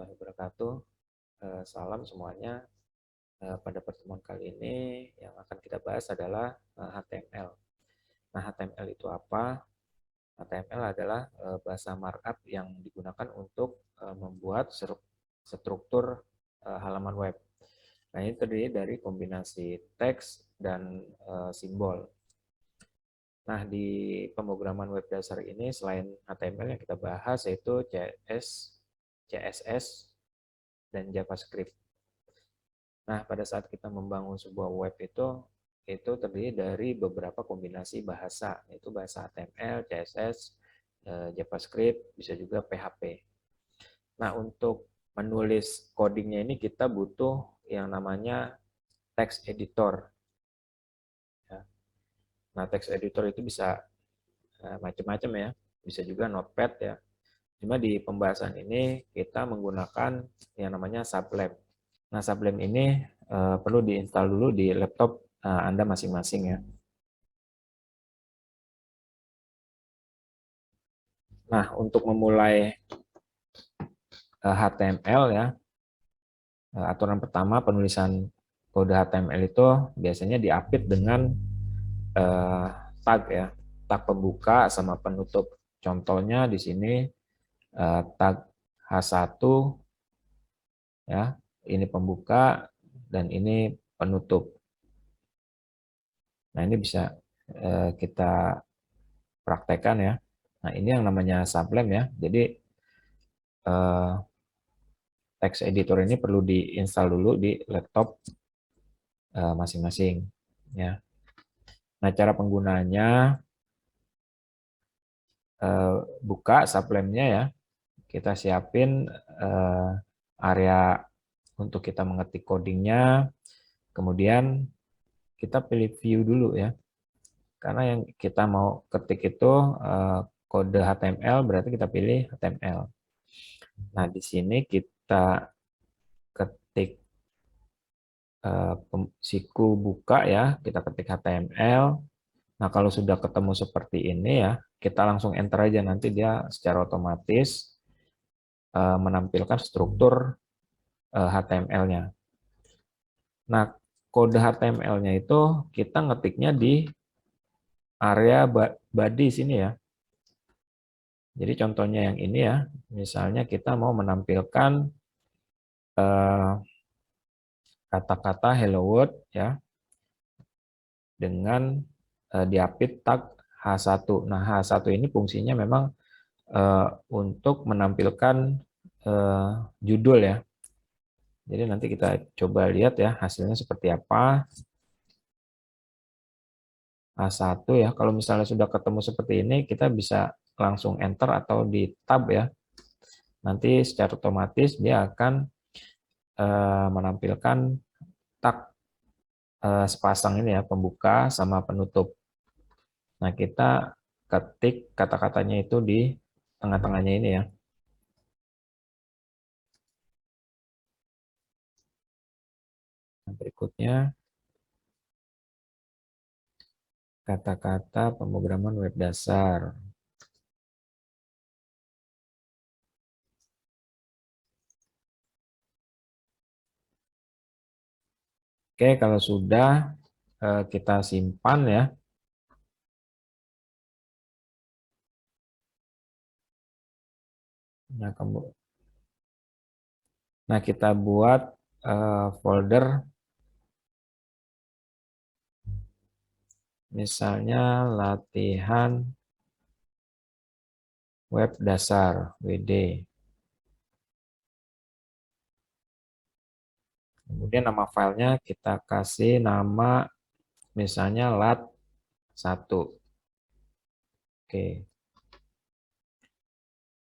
warahmatullahi wabarakatuh. Salam semuanya. Pada pertemuan kali ini yang akan kita bahas adalah HTML. Nah, HTML itu apa? HTML adalah bahasa markup yang digunakan untuk membuat struktur halaman web. Nah, ini terdiri dari kombinasi teks dan simbol. Nah, di pemrograman web dasar ini selain HTML yang kita bahas yaitu CSS, dan JavaScript. Nah, pada saat kita membangun sebuah web itu terdiri dari beberapa kombinasi bahasa, yaitu bahasa HTML, CSS, JavaScript, bisa juga PHP. Nah, untuk menulis codingnya ini kita butuh yang namanya text editor. Nah, text editor itu bisa macam-macam ya, bisa juga Notepad ya. Cuma di pembahasan ini kita menggunakan yang namanya Sublime. Nah, Sublime ini perlu diinstal dulu di laptop Anda masing-masing ya. Nah, untuk memulai HTML ya, aturan pertama penulisan kode HTML itu biasanya diapit dengan tag ya, tag pembuka sama penutup. Contohnya di sini tag H1 ya, ini pembuka dan ini penutup. Nah, ini bisa kita praktekkan ya. Nah, ini yang namanya Sublime ya. Jadi text editor ini perlu diinstal dulu di laptop masing-masing ya. Nah, cara penggunanya buka Sublime-nya ya. Kita siapin area untuk kita mengetik codingnya. Kemudian kita pilih view dulu ya. Karena yang kita mau ketik itu kode HTML, berarti kita pilih HTML. Nah, di sini kita ketik siku buka ya, kita ketik HTML. Nah, kalau sudah ketemu seperti ini ya, kita langsung enter aja, nanti dia secara otomatis menampilkan struktur HTML-nya. Nah, kode HTML-nya itu kita ngetiknya di area body sini ya. Jadi contohnya yang ini ya, misalnya kita mau menampilkan kata-kata hello world ya dengan diapit tag H1. Nah, H1 ini fungsinya memang untuk menampilkan judul ya. Jadi nanti kita coba lihat ya hasilnya seperti apa. H1 ya, kalau misalnya sudah ketemu seperti ini, kita bisa langsung enter atau di tab ya. Nanti secara otomatis dia akan menampilkan tag sepasang ini ya, pembuka sama penutup. Nah, kita ketik kata-katanya itu di tengah-tengahnya ini ya. Berikutnya, kata-kata pemrograman web dasar. Oke, kalau sudah kita simpan ya. Nah, kita buat folder misalnya latihan web dasar WD. Kemudian nama filenya kita kasih nama misalnya lat1. Oke.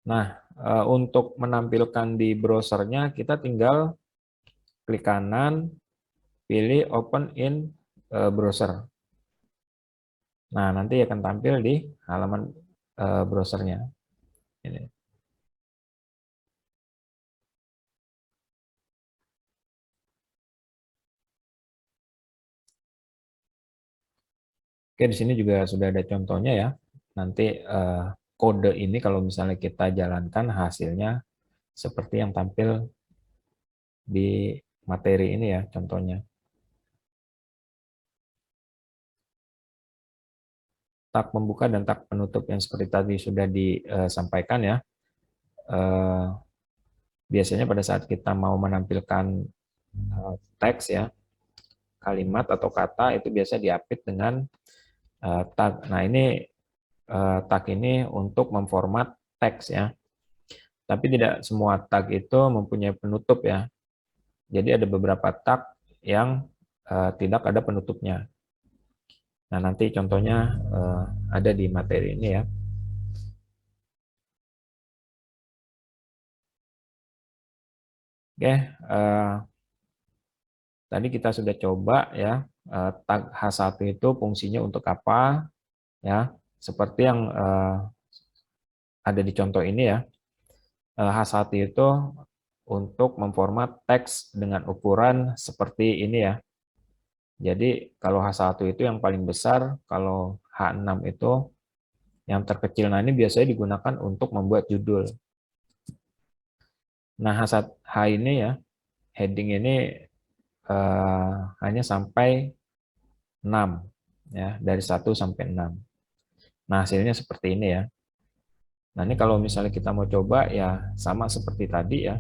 Nah, untuk menampilkan di browsernya kita tinggal klik kanan, pilih open in browser. Nah, nanti akan tampil di halaman browsernya. Ini. Oke, di sini juga sudah ada contohnya ya. Nanti kode ini kalau misalnya kita jalankan hasilnya seperti yang tampil di materi ini ya contohnya. Tag pembuka dan tag penutup yang seperti tadi sudah disampaikan ya. Eh, Biasanya pada saat kita mau menampilkan teks ya, kalimat atau kata itu biasa diapit dengan tag. Nah ini tag ini untuk memformat teks ya. Tapi tidak semua tag itu mempunyai penutup ya. Jadi ada beberapa tag yang tidak ada penutupnya. Nah nanti contohnya ada di materi ini ya. Oke, tadi kita sudah coba ya tag H1 itu fungsinya untuk apa ya. Seperti yang ada di contoh ini ya. H1 itu untuk memformat teks dengan ukuran seperti ini ya. Jadi kalau H1 itu yang paling besar, kalau H6 itu yang terkecil. Nah ini biasanya digunakan untuk membuat judul. Nah H ini ya, heading ini hanya sampai 6 ya, dari 1 sampai 6. Nah hasilnya seperti ini ya. Nah ini kalau misalnya kita mau coba ya sama seperti tadi ya.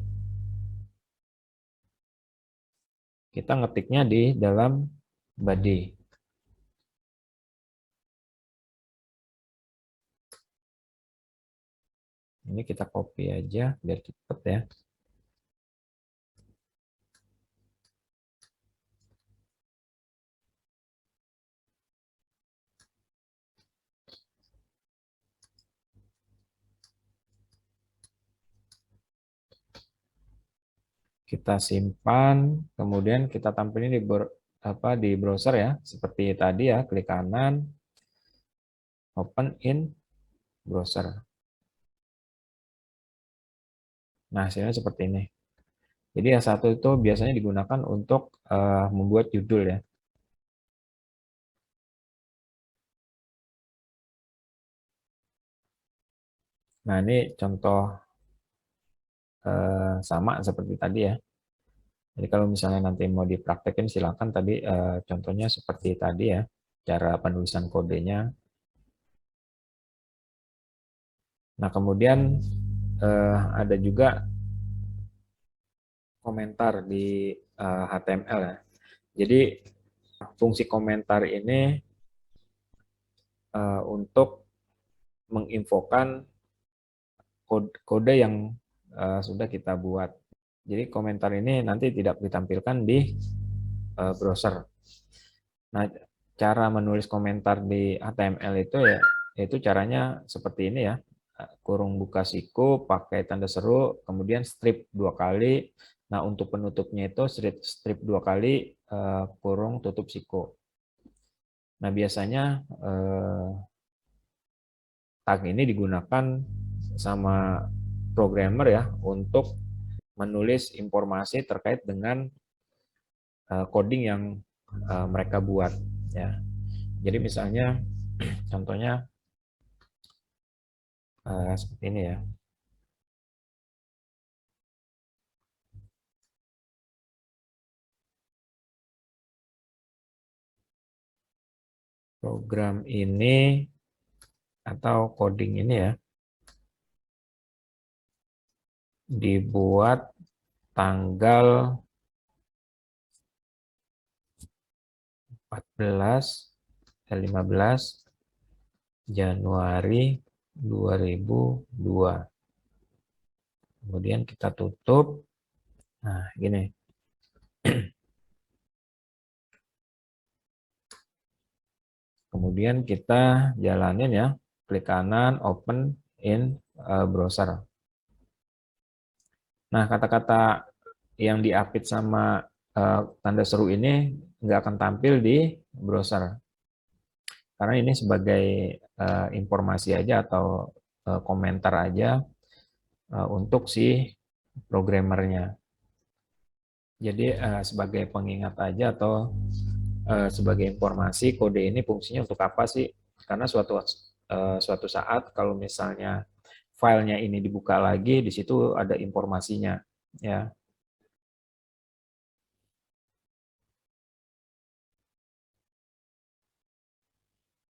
Kita ngetiknya di dalam body. Ini kita copy aja biar cepet ya. Kita simpan, kemudian kita tampilin di browser ya, seperti tadi ya, klik kanan, open in browser. Nah, hasilnya seperti ini. Jadi yang satu itu biasanya digunakan untuk membuat judul ya. Nah, ini contoh sama seperti tadi ya. Jadi kalau misalnya nanti mau dipraktekin silakan tadi contohnya seperti tadi ya, cara penulisan kodenya. Nah, kemudian ada juga komentar di HTML ya. Jadi fungsi komentar ini untuk menginfokan kode yang sudah kita buat. Jadi komentar ini nanti tidak ditampilkan di browser. Nah, cara menulis komentar di HTML itu ya, itu caranya seperti ini ya. Kurung buka siku, pakai tanda seru, kemudian strip 2 kali. Nah, untuk penutupnya itu strip 2 kali, kurung tutup siku. Nah, biasanya tag ini digunakan sama programmer ya untuk menulis informasi terkait dengan coding yang mereka buat ya. Jadi misalnya contohnya seperti ini ya. Program ini atau coding ini ya dibuat tanggal 15 Januari 2002. Kemudian kita tutup. Nah, gini. Kemudian kita jalanin ya, klik kanan, open in browser. Nah, kata-kata yang diapit sama tanda seru ini nggak akan tampil di browser. Karena ini sebagai informasi aja atau komentar aja untuk si programmernya. Jadi sebagai pengingat aja atau sebagai informasi kode ini fungsinya untuk apa sih? Karena suatu saat kalau misalnya filenya ini dibuka lagi, di situ ada informasinya, ya.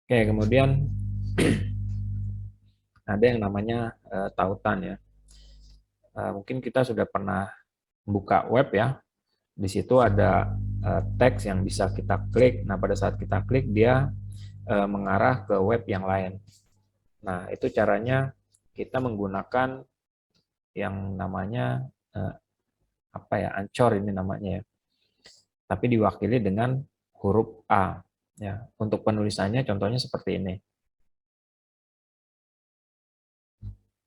Oke, kemudian ada yang namanya tautan, ya. Mungkin kita sudah pernah buka web, ya. Di situ ada teks yang bisa kita klik. Nah, pada saat kita klik, dia mengarah ke web yang lain. Nah, itu caranya kita menggunakan yang namanya apa ya, Anchor ini namanya, ya. Tapi diwakili dengan huruf A, ya. Untuk penulisannya contohnya seperti ini.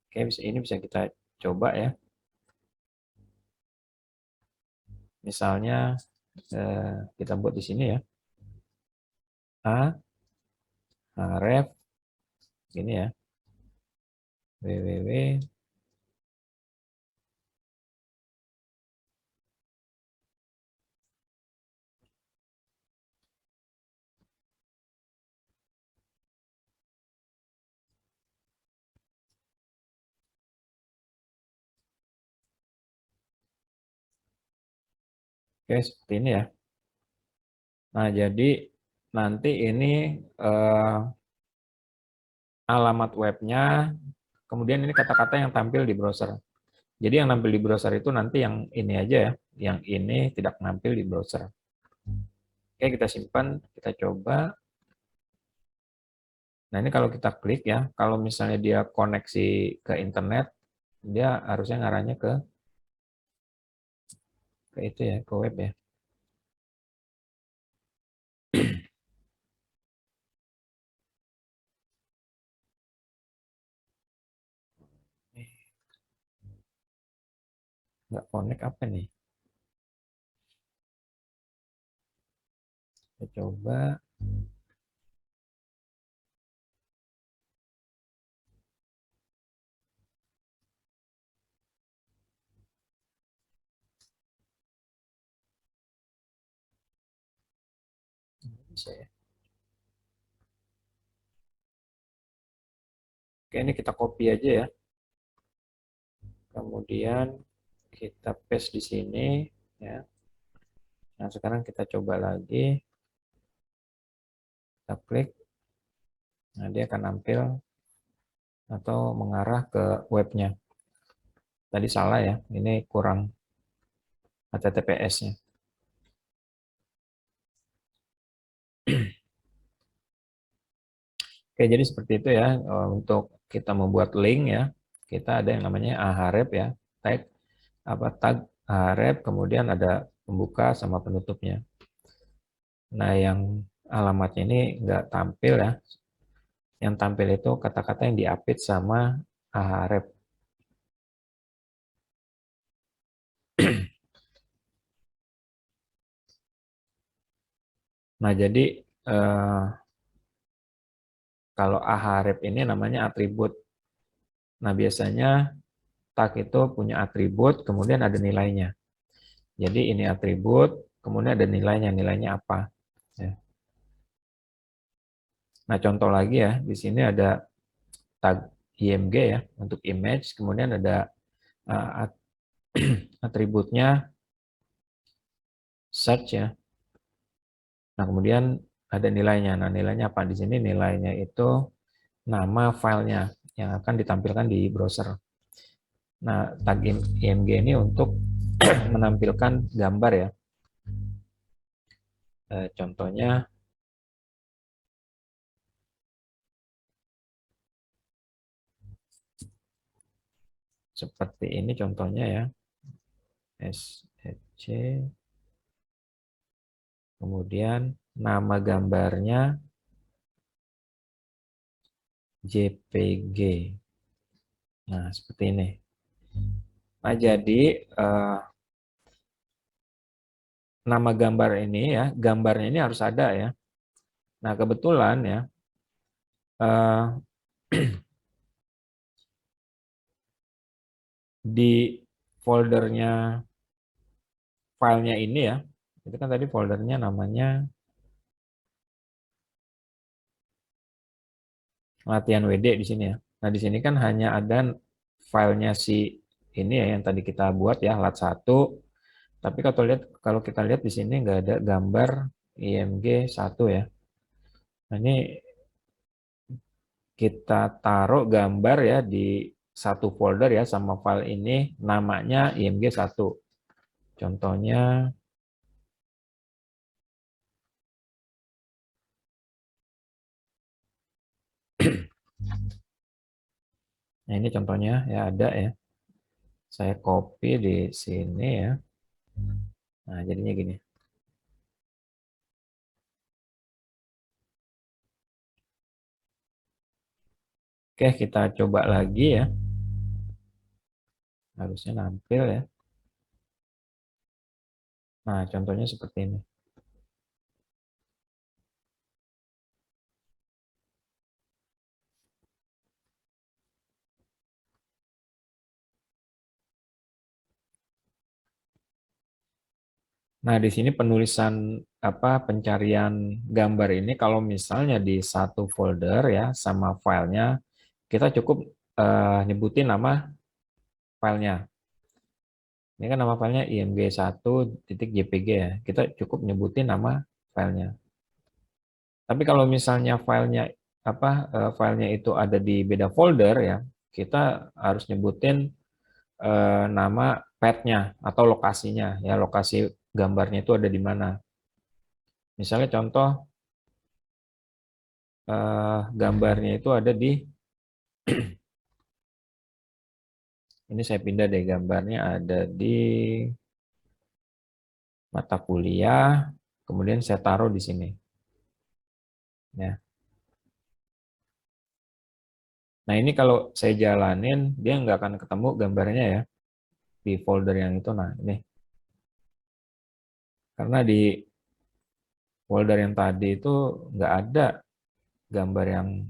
Oke, ini bisa kita coba, ya. Misalnya kita buat di sini, ya. A, ref, ini, ya. www. Oke, seperti ini, ya. Nah, jadi nanti ini alamat webnya, kemudian ini kata-kata yang tampil di browser. Jadi yang tampil di browser itu nanti yang ini aja, ya, yang ini tidak tampil di browser. Oke, kita simpan, kita coba. Nah, ini kalau kita klik, ya, kalau misalnya dia koneksi ke internet, dia harusnya ngarahnya ke itu, ya, ke web, ya. Nggak connect apa nih? Kita coba. Bisa, ya. Oke, ini kita copy aja, ya. Kemudian kita paste di sini, ya. Nah, sekarang kita coba lagi. Kita klik. Nah, dia akan nampil atau mengarah ke webnya. Tadi salah, ya. Ini kurang HTTPS-nya. Oke, jadi seperti itu, ya. Untuk kita membuat link, ya, kita ada yang namanya ahref, ya. Tag ahref, kemudian ada pembuka sama penutupnya. Nah, yang alamatnya ini nggak tampil, ya. Yang tampil itu kata-kata yang diapit sama ahref. Nah, jadi kalau ahref ini namanya atribut. Nah, biasanya tag itu punya atribut, kemudian ada nilainya. Jadi ini atribut, kemudian ada nilainya. Nilainya apa? Ya. Nah, contoh lagi, ya. Di sini ada tag img, ya, untuk image, kemudian ada uh, atributnya search, ya. Nah, kemudian ada nilainya. Nah, nilainya apa? Di sini nilainya itu nama filenya yang akan ditampilkan di browser. Nah, tag img ini untuk menampilkan gambar, ya. Contohnya seperti ini contohnya, ya. SC, kemudian nama gambarnya JPG. Nah, seperti ini. Nah, jadi nama gambar ini, ya, gambarnya ini harus ada, ya. Nah, kebetulan, ya, di foldernya filenya ini, ya, itu kan tadi foldernya namanya latihan WD di sini, ya. Nah, di sini kan hanya ada filenya si ini ya yang tadi kita buat ya lat1. Tapi kalau kita lihat di sini nggak ada gambar IMG1 ya. Nah, ini kita taruh gambar ya di satu folder ya sama file ini namanya IMG1. Contohnya, nah ini contohnya ya ada ya. Saya copy di sini ya. Nah, jadinya gini. Oke, kita coba lagi ya. Harusnya nampil ya. Nah, contohnya seperti ini. Nah, di sini penulisan pencarian gambar ini kalau misalnya di satu folder ya sama filenya, kita cukup nyebutin nama filenya. Ini kan nama filenya img1.jpg ya. Kita cukup nyebutin nama filenya. Tapi kalau misalnya filenya itu ada di beda folder ya, kita harus nyebutin nama path-nya atau lokasinya ya, lokasi gambarnya itu ada di mana. Misalnya contoh gambarnya itu ada di ini saya pindah deh gambarnya ada di mata kuliah, kemudian saya taruh di sini. Ya. Nah ini kalau saya jalanin dia nggak akan ketemu gambarnya ya di folder yang itu. Nah ini karena di folder yang tadi itu nggak ada gambar yang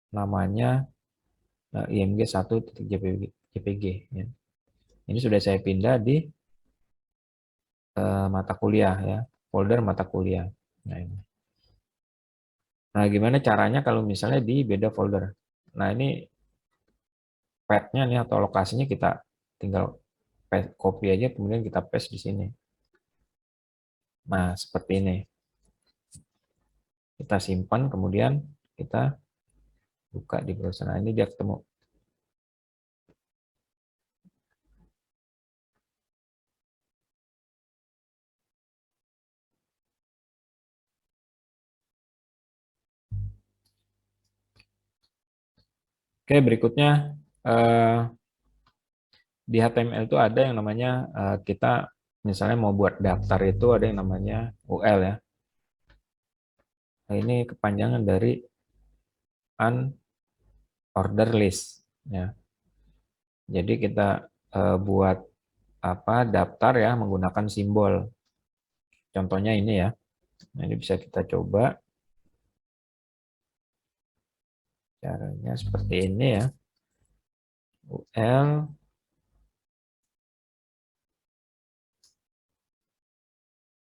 namanya img1.jpg ya. Ini sudah saya pindah di mata kuliah ya, folder mata kuliah. Nah, ini. Nah, gimana caranya kalau misalnya di beda folder? Nah, ini path-nya nih atau lokasinya kita tinggal copy aja, kemudian kita paste di sini. Nah, seperti ini. Kita simpan, kemudian kita buka di browser. Nah, ini dia ketemu. Oke, berikutnya di HTML itu ada yang namanya kita misalnya mau buat daftar itu ada yang namanya UL ya. Nah, ini kepanjangan dari unordered list ya. Jadi kita buat daftar ya menggunakan simbol. Contohnya ini ya. Nah, ini bisa kita coba. Caranya seperti ini ya. UL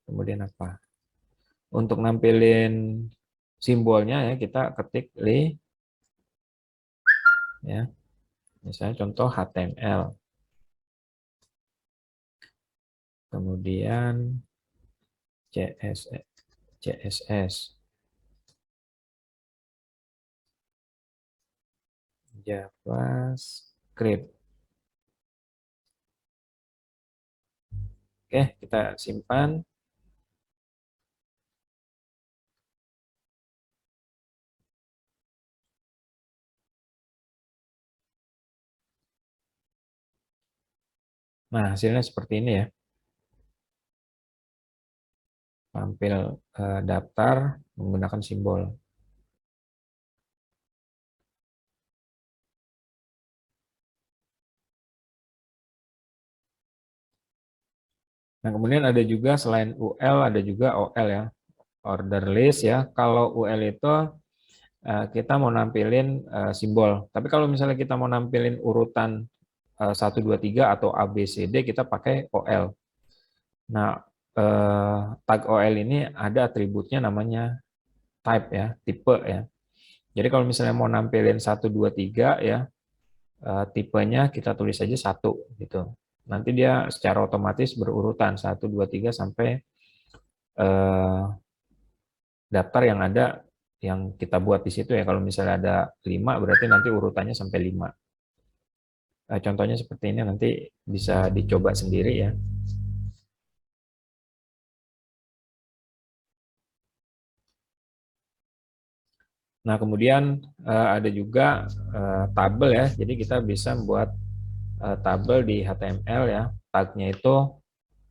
kemudian apa? Untuk nampilin simbolnya ya kita ketik li ya. Misalnya contoh HTML. Kemudian CSS, JavaScript. Oke, kita simpan. Nah, hasilnya seperti ini ya. Tampil daftar menggunakan simbol. Nah, kemudian ada juga selain UL ada juga OL ya. Order list ya. Kalau UL itu kita mau nampilin simbol. Tapi kalau misalnya kita mau nampilin urutan 1 2 3 atau A B C D kita pakai OL. Nah, tag OL ini ada atributnya namanya type ya, tipe ya. Jadi kalau misalnya mau nampilin 1 2 3 ya, tipenya kita tulis saja 1 gitu. Nanti dia secara otomatis berurutan 1, 2, 3 sampai daftar yang ada yang kita buat di situ ya. Kalau misalnya ada 5 berarti nanti urutannya sampai 5. Contohnya seperti ini, nanti bisa dicoba sendiri ya. Nah, kemudian ada juga tabel ya. Jadi kita bisa membuat tabel di HTML ya. Tagnya itu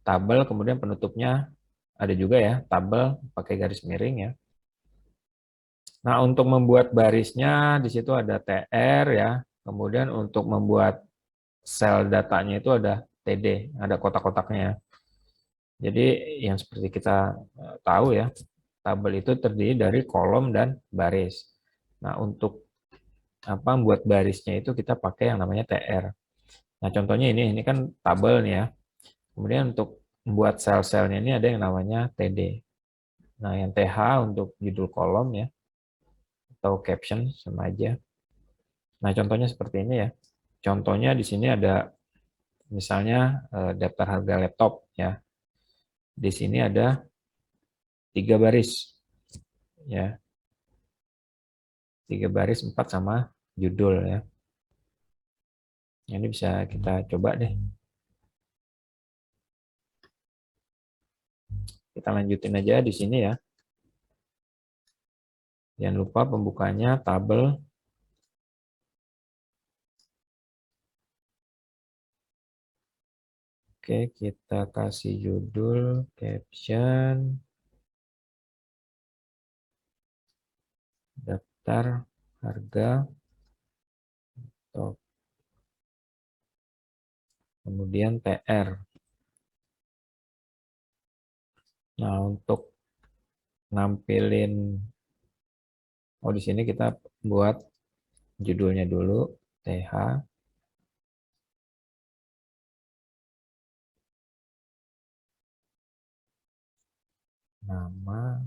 tabel, kemudian penutupnya ada juga ya, tabel pakai garis miring ya. Nah, untuk membuat barisnya di situ ada TR ya. Kemudian untuk membuat sel datanya itu ada TD, ada kotak-kotaknya. Jadi yang seperti kita tahu ya, tabel itu terdiri dari kolom dan baris. Nah, untuk membuat barisnya itu kita pakai yang namanya TR. Nah, contohnya ini kan tabel nih ya. Kemudian untuk membuat sel-selnya ini ada yang namanya TD. Nah, yang TH untuk judul kolom ya, atau caption sama aja. Nah, contohnya seperti ini ya. Contohnya di sini ada misalnya daftar harga laptop ya. Di sini ada 3 baris ya. 3 baris 4 sama judul ya. Ini bisa kita coba deh. Kita lanjutin aja di sini ya. Jangan lupa pembukanya tabel. Oke, kita kasih judul, caption, daftar harga, kemudian TR. Nah, untuk nampilin, di sini kita buat judulnya dulu, TH, nama,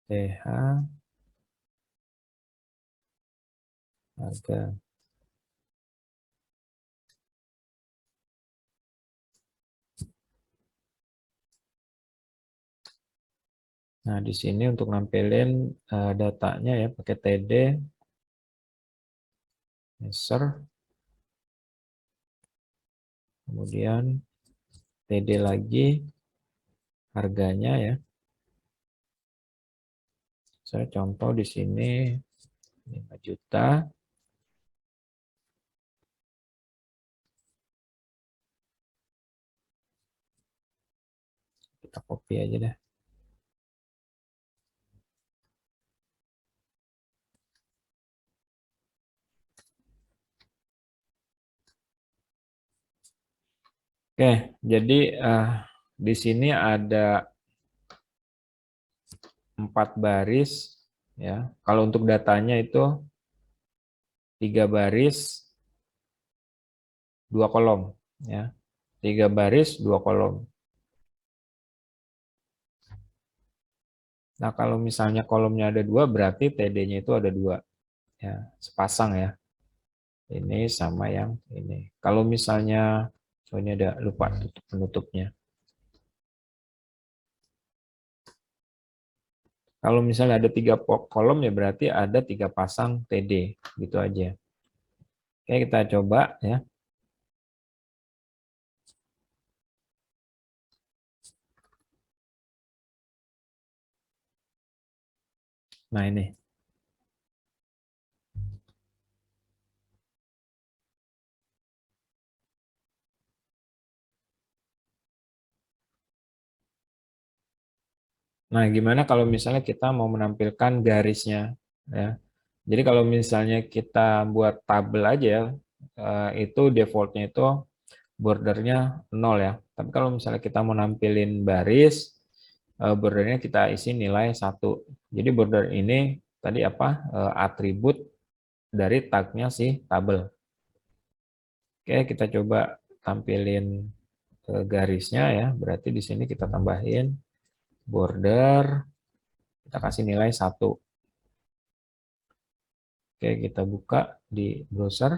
TH, harga. Nah, di sini untuk nampilin datanya ya, pakai TD, user, kemudian TD lagi, harganya ya. Saya contoh di sini 5 juta. Kita copy aja deh. Oke, jadi di sini ada 4 baris ya. Kalau untuk datanya itu 3 baris 2 kolom ya. 3 baris 2 kolom. Nah, kalau misalnya kolomnya ada 2 berarti TD-nya itu ada 2 ya, sepasang ya. Ini sama yang ini. Kalau misalnya ini ada lupa tutup penutupnya. Kalau misalnya ada 3 kolom ya berarti ada 3 pasang TD gitu aja. Oke, kita coba ya. Nah, ini. Nah, gimana kalau misalnya kita mau menampilkan garisnya ya. Jadi kalau misalnya kita buat tabel aja ya, itu defaultnya itu bordernya 0 ya. Tapi kalau misalnya kita mau nampilin baris, bordernya kita isi nilai 1. Jadi border ini tadi apa? Atribut dari tagnya si tabel. Oke, kita coba tampilin garisnya ya. Berarti di sini kita tambahin border, kita kasih nilai 1. Oke, kita buka di browser.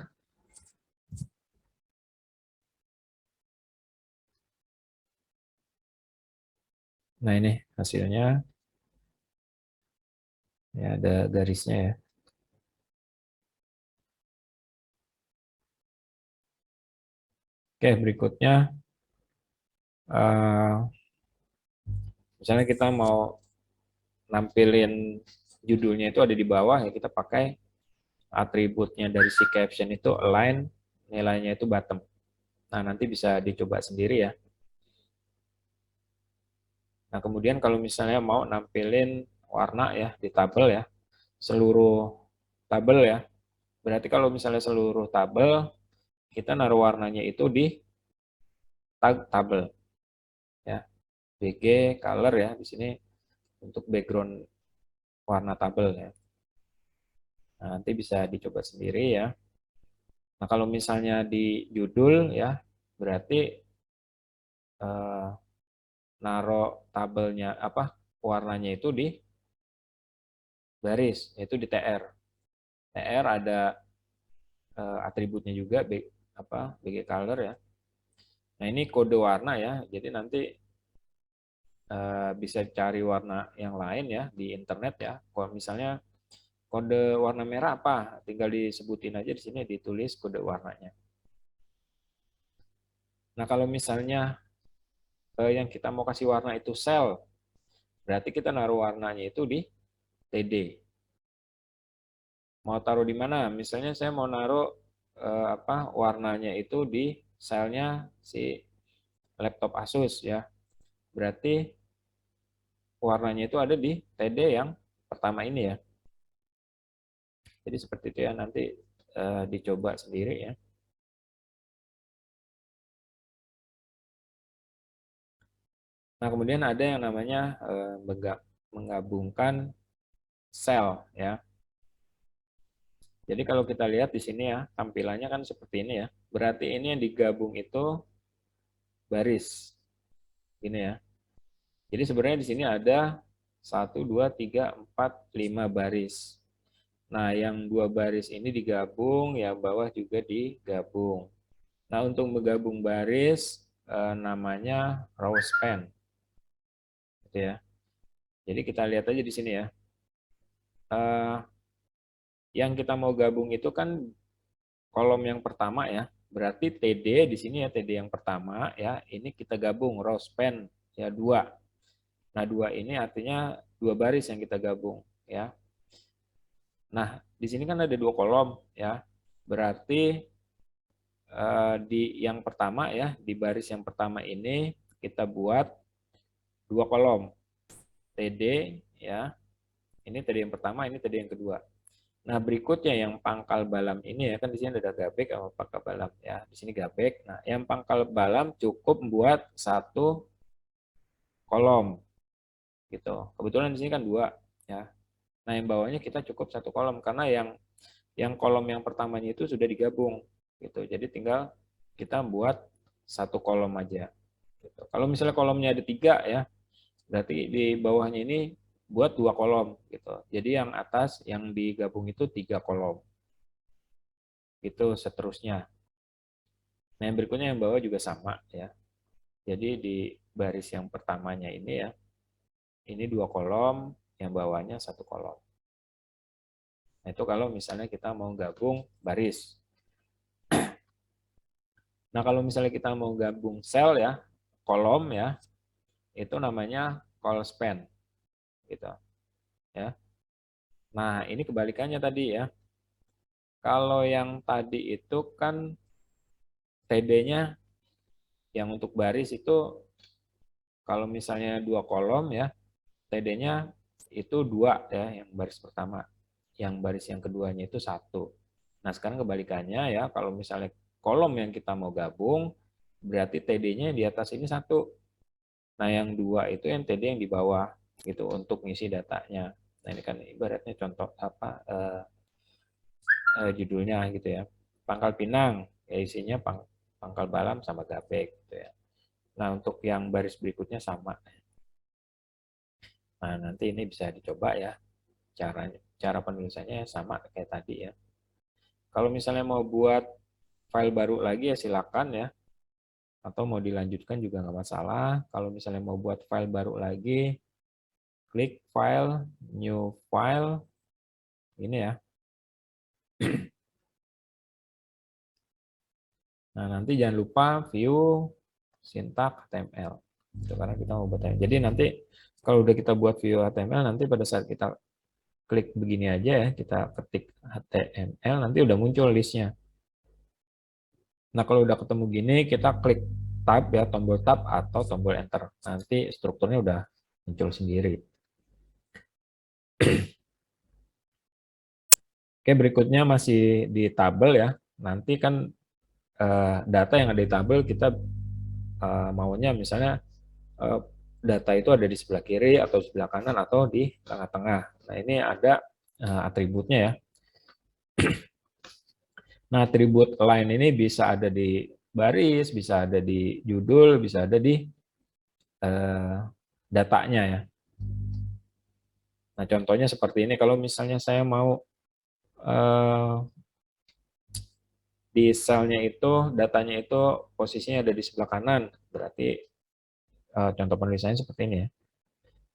Nah, ini hasilnya. Ya, ada garisnya ya. Oke, berikutnya misalnya kita mau nampilin judulnya itu ada di bawah, ya kita pakai atributnya dari si caption itu align, nilainya itu bottom. Nah, nanti bisa dicoba sendiri ya. Nah, kemudian kalau misalnya mau nampilin warna ya di tabel ya, seluruh tabel ya. Berarti kalau misalnya seluruh tabel, kita naruh warnanya itu di tag tabel ya. BG color ya di sini untuk background warna tabel ya. Nah, nanti bisa dicoba sendiri ya. Nah, kalau misalnya di judul ya, berarti eh, naruh tabelnya apa warnanya itu di baris, yaitu di TR. TR ada atributnya juga BG color ya. Nah, ini kode warna ya. Jadi nanti bisa cari warna yang lain ya di internet ya. Kalau misalnya kode warna merah apa, tinggal disebutin aja di sini ditulis kode warnanya. Nah, kalau misalnya yang kita mau kasih warna itu sel, berarti kita naruh warnanya itu di TD. Mau taruh di mana? Misalnya saya mau naruh warnanya itu di selnya si laptop Asus ya. Berarti warnanya itu ada di TD yang pertama ini ya. Jadi seperti itu ya, nanti dicoba sendiri ya. Nah, kemudian ada yang namanya menggabungkan sel ya. Jadi kalau kita lihat di sini ya, tampilannya kan seperti ini ya. Berarti ini yang digabung itu baris. Gini ya. Jadi sebenarnya di sini ada 1, 2, 3, 4, 5 baris. Nah, yang 2 baris ini digabung, yang bawah juga digabung. Nah, untuk menggabung baris namanya row span. Gitu ya. Jadi kita lihat aja di sini ya. Eh, yang kita mau gabung itu kan kolom yang pertama ya. Berarti TD di sini ya, TD yang pertama ya, ini kita gabung row span ya 2. Nah, 2 ini artinya 2 baris yang kita gabung ya. Nah, di sini kan ada 2 kolom ya. Berarti di yang pertama ya, di baris yang pertama ini kita buat 2 kolom. TD ya. Ini TD yang pertama, ini TD yang kedua. Nah, berikutnya yang pangkal balam ini ya, kan di sini ada gabek sama pangkal balam ya. Di sini gabek. Nah, yang pangkal balam cukup membuat 1 kolom gitu. Kebetulan di sini kan 2 ya. Nah, yang bawahnya kita cukup 1 kolom karena yang kolom yang pertamanya itu sudah digabung gitu. Jadi tinggal kita buat 1 kolom aja. Gitu. Kalau misalnya kolomnya ada 3 ya, berarti di bawahnya ini buat 2 kolom gitu. Jadi yang atas yang digabung itu 3 kolom. Itu seterusnya. Nah, yang berikutnya yang bawah juga sama ya. Jadi di baris yang pertamanya ini ya, ini 2 kolom, yang bawahnya 1 kolom. Nah, itu kalau misalnya kita mau gabung baris. Nah, kalau misalnya kita mau gabung sel ya, kolom ya, itu namanya call span gitu ya. Nah, ini kebalikannya tadi ya. Kalau yang tadi itu kan TD-nya yang untuk baris itu kalau misalnya 2 kolom ya, TD-nya itu 2 ya, yang baris pertama. Yang baris yang keduanya itu 1. Nah, sekarang kebalikannya ya, kalau misalnya kolom yang kita mau gabung, berarti TD-nya di atas ini 1. Nah, yang 2 itu yang TD yang di bawah gitu untuk ngisi datanya. Nah, ini kan ibaratnya contoh judulnya gitu ya. Pangkal Pinang, ya isinya pangkal balam sama gabek gitu ya. Nah, untuk yang baris berikutnya sama. Nah, nanti ini bisa dicoba ya caranya. cara penulisannya sama kayak tadi ya. Kalau misalnya mau buat file baru lagi ya silakan ya, atau mau dilanjutkan juga nggak masalah. Kalau misalnya mau buat file baru lagi, klik file, new file, ini ya. Nah, nanti jangan lupa view syntax HTML. Itu karena kita mau buat HTML. Jadi nanti kalau udah kita buat view HTML, nanti pada saat kita klik begini aja ya, kita ketik HTML, nanti udah muncul listnya. Nah, kalau udah ketemu gini, kita klik tab ya, tombol tab atau tombol enter. Nanti strukturnya udah muncul sendiri. Oke, berikutnya masih di tabel ya. Nanti kan data yang ada di tabel kita maunya misalnya data itu ada di sebelah kiri atau sebelah kanan atau di tengah-tengah. Nah, ini ada atributnya ya. Nah, atribut line ini bisa ada di baris, bisa ada di judul, bisa ada di datanya ya. Nah, contohnya seperti ini. Kalau misalnya saya mau di selnya itu, datanya itu posisinya ada di sebelah kanan, berarti contoh penulisannya seperti ini ya.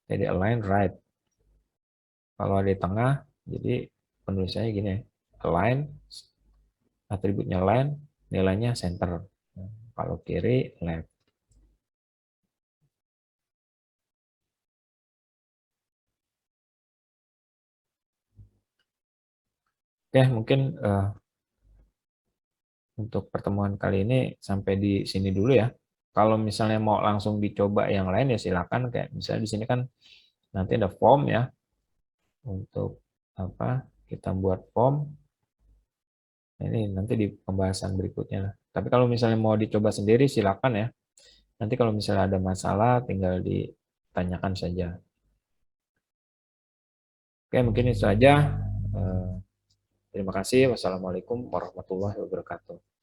Jadi align right. Kalau ada di tengah, jadi penulisannya gini ya. Align, atributnya line, nilainya center. Kalau kiri, left. Oke, mungkin untuk pertemuan kali ini sampai di sini dulu ya. Kalau misalnya mau langsung dicoba yang lain ya silakan. Kayak misalnya di sini kan nanti ada form ya untuk apa kita buat form. Ini nanti di pembahasan berikutnya. Tapi kalau misalnya mau dicoba sendiri silakan ya. Nanti kalau misalnya ada masalah tinggal ditanyakan saja. Oke, mungkin itu saja. Terima kasih. Wassalamualaikum warahmatullahi wabarakatuh.